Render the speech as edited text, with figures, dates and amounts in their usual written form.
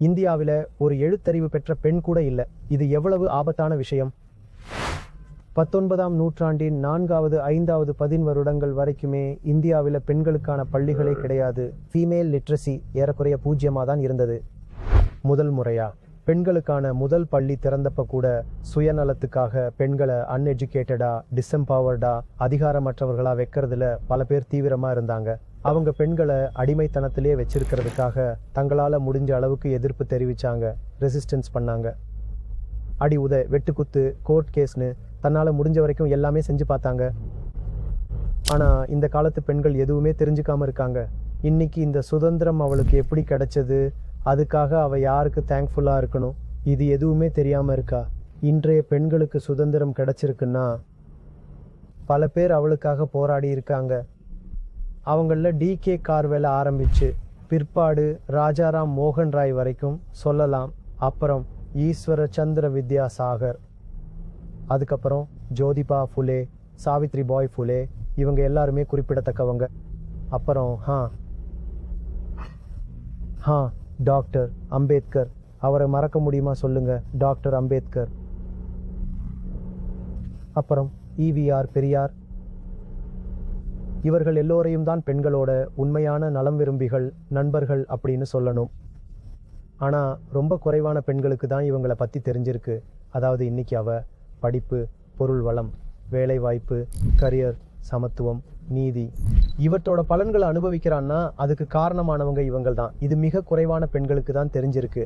இந்தியாவில் ஒரு எழுத்தறிவு பெற்ற பெண் கூட இல்லை. இது எவ்வளவு ஆபத்தான விஷயம். 19ஆம் நூற்றாண்டின் 4வது 5வது 10 வருடங்கள் வரைக்குமே இந்தியாவில் பெண்களுக்கான பள்ளிகளே கிடையாது. ஃபீமேல் லிட்ரஸி ஏறக்குறைய பூஜ்யமாக தான் இருந்தது. முதல் முறையா பெண்களுக்கான முதல் பள்ளி திறந்தப்ப கூட சுயநலத்துக்காக பெண்களை அன்எஜுகேட்டடா, டிஸ்எம்பவர்டா, அதிகாரமற்றவர்களா வைக்கிறதுல பல பேர் தீவிரமா இருந்தாங்க. அவங்க பெண்களை அடிமைத்தனத்திலே வச்சிருக்கிறதுக்காக தங்களால முடிஞ்ச அளவுக்கு எதிர்ப்பு தெரிவிச்சாங்க, ரெசிஸ்டன்ஸ் பண்ணாங்க. அடி உத, வெட்டுக்குத்து, கோர்ட் கேஸ்னு தன்னால முடிஞ்ச வரைக்கும் எல்லாமே செஞ்சு பார்த்தாங்க. ஆனா இந்த காலத்து பெண்கள் எதுவுமே தெரிஞ்சுக்காம இருக்காங்க. இன்னைக்கு இந்த சுதந்திரம் அவளுக்கு எப்படி கிடைச்சது, அதுக்காக அவ யாருக்கு தேங்க்ஃபுல்லா இருக்கணும், இது எதுவுமே தெரியாம இருக்கா. இன்றைய பெண்களுக்கு சுதந்திரம் கிடைச்சிருக்குன்னா பல பேர் அவளுக்காக போராடி இருக்காங்க. அவங்கள டி.கே. கார்வேல ஆரம்பிச்சு பிற்பாடு ராஜாராம் மோகன் ராய் வரைக்கும் சொல்லலாம். அப்புறம் ஈஸ்வர சந்திர வித்யாசாகர், அதுக்கப்புறம் ஜோதிபா ஃபுலே, சாவித்ரி பாய் ஃபுலே, இவங்க எல்லாருமே குறிப்பிடத்தக்கவங்க. அப்புறம் டாக்டர் அம்பேத்கர், அவரை மறக்க முடியுமா சொல்லுங்க, டாக்டர் அம்பேத்கர். அப்புறம் ஈ.வி.ஆர். பெரியார். இவர்கள் எல்லோரையும் தான் பெண்களோட உண்மையான நலம் விரும்பிகள், நண்பர்கள் அப்படின்னு சொல்லணும். ஆனா ரொம்ப குறைவான பெண்களுக்கு தான் இவங்களை பத்தி தெரிஞ்சிருக்கு. அதாவது இன்னைக்கு அவ படிப்பு, பொருள் வளம், வேலை வாய்ப்பு, கரியர், சமத்துவம், நீதி இவற்றோட பலன்களை அனுபவிக்கிறான்னா அதுக்கு காரணமானவங்க இவங்கள் தான். இது மிக குறைவான பெண்களுக்கு தான் தெரிஞ்சிருக்கு.